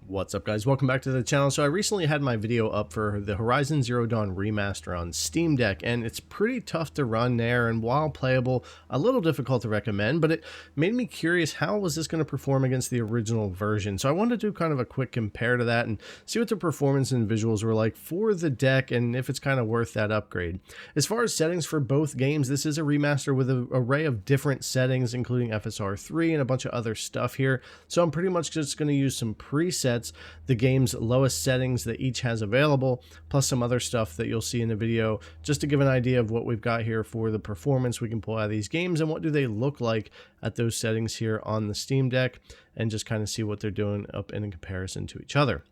What's up, guys? Welcome back to the channel. So I recently had my video up for the Horizon Zero Dawn Remaster on Steam Deck, and it's pretty tough to run there, and while playable, a little difficult to recommend, but it made me curious, how was this going to perform against the original version? So I wanted to do kind of a quick compare to that and see what the performance and visuals were like for the deck and if it's kind of worth that upgrade. As far as settings for both games, this is a remaster with an array of different settings, including FSR 3 and a bunch of other stuff here. So I'm pretty much just going to use some presets, the game's lowest settings that each has available, plus some other stuff that you'll see in the video, just to give an idea of what we've got here for the performance we can pull out of these games and what do they look like at those settings here on the Steam Deck, and just kind of see what they're doing up in comparison to each other.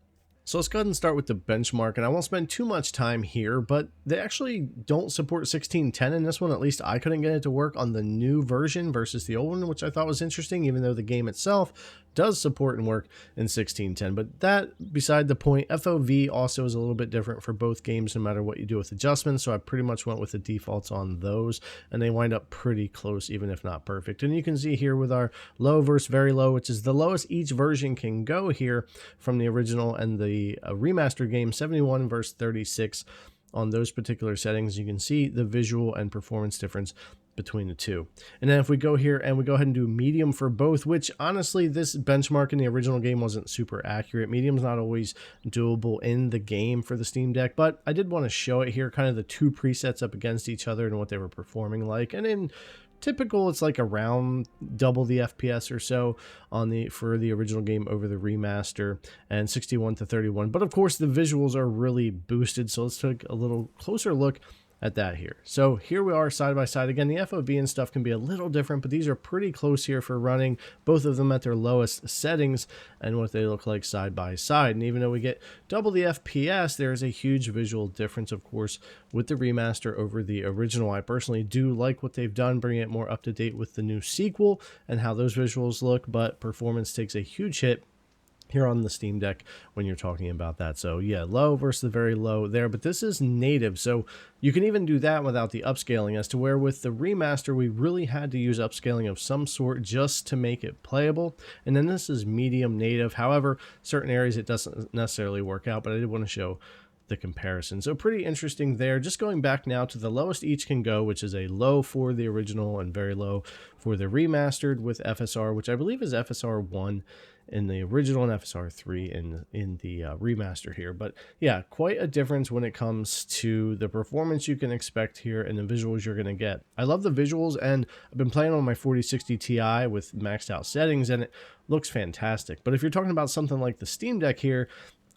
So let's go ahead and start with the benchmark, and I won't spend too much time here, but they actually don't support 1610 in this one. At least I couldn't get it to work on the new version versus the old one, which I thought was interesting, even though the game itself does support and work in 1610. But that beside the point, FOV also is a little bit different for both games no matter what you do with adjustments, so I pretty much went with the defaults on those, and they wind up pretty close, even if not perfect. And you can see here with our low versus very low, which is the lowest each version can go here from the original and the remastered game, 71 versus 36 on those particular settings. You can see the visual and performance difference between the two. And then if we go here and we go ahead and do medium for both, which honestly this benchmark in the original game wasn't super accurate. Medium's not always doable in the game for the Steam Deck, but I did want to show it here, kind of the two presets up against each other and what they were performing like. And in typical, it's like around double the FPS or so on for the original game over the remaster, and 61 to 31. But of course the visuals are really boosted, so let's take a little closer look at that here. So here we are side by side. Again, the FOV and stuff can be a little different, but these are pretty close here for running both of them at their lowest settings and what they look like side by side. And even though we get double the FPS, there is a huge visual difference, of course, with the remaster over the original. I personally do like what they've done, bringing it more up to date with the new sequel and how those visuals look, but performance takes a huge hit here on the Steam Deck when you're talking about that. So yeah, low versus the very low there, but this is native, so you can even do that without the upscaling, as to where with the remaster we really had to use upscaling of some sort just to make it playable. And then this is medium native. However, certain areas it doesn't necessarily work out, but I did want to show the comparison. So pretty interesting there. Just going back now to the lowest each can go, which is a low for the original and very low for the remastered with FSR, which I believe is FSR 1 in the original and FSR 3 in the remaster here. But yeah, quite a difference when it comes to the performance you can expect here and the visuals you're going to get. I love the visuals, and I've been playing on my 4060 Ti with maxed out settings, and it looks fantastic. But if you're talking about something like the Steam Deck here,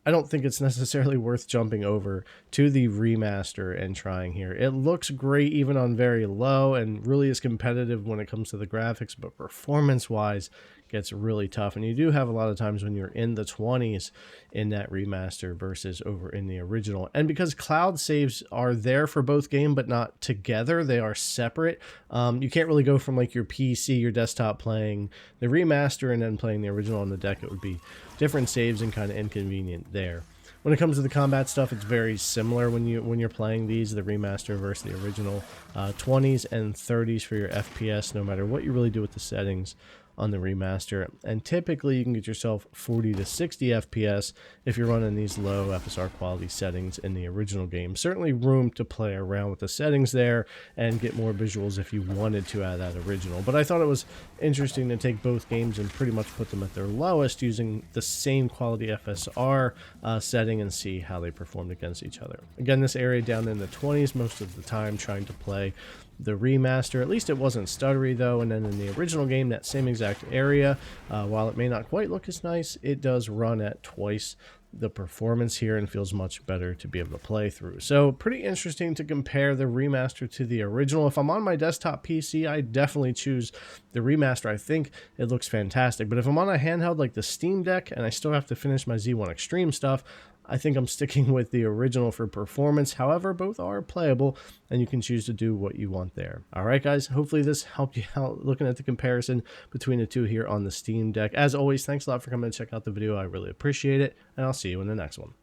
I don't think it's necessarily worth jumping over to the remaster and trying here. It looks great even on very low and really is competitive when it comes to the graphics, but performance-wise gets really tough. And you do have a lot of times when you're in the 20s in that remaster versus over in the original. And because cloud saves are there for both games but not together, they are separate, you can't really go from like your PC, your desktop playing the remaster and then playing the original on the deck. It would be different saves and kind of inconvenient there. When it comes to the combat stuff, it's very similar when you're playing these, the remaster versus the original. 20s and 30s for your FPS, no matter what you really do with the settings on the remaster. And typically you can get yourself 40 to 60 FPS if you're running these low FSR quality settings in the original game. Certainly room to play around with the settings there and get more visuals if you wanted to out of that original. But I thought it was interesting to take both games and pretty much put them at their lowest using the same quality FSR setting and see how they performed against each other. Again, this area down in the 20s most of the time trying to play the remaster. At least it wasn't stuttery though, and then in the original game, that same exact area, while it may not quite look as nice, it does run at twice the performance here and feels much better to be able to play through. So pretty interesting to compare the remaster to the original. If I'm on my desktop PC, I definitely choose the remaster. I think it looks fantastic, but if I'm on a handheld like the Steam Deck and I still have to finish my Z1 Extreme stuff, I think I'm sticking with the original for performance. However, both are playable and you can choose to do what you want there. All right, guys, hopefully this helped you out looking at the comparison between the two here on the Steam Deck. As always, thanks a lot for coming to check out the video. I really appreciate it, and I'll see you in the next one.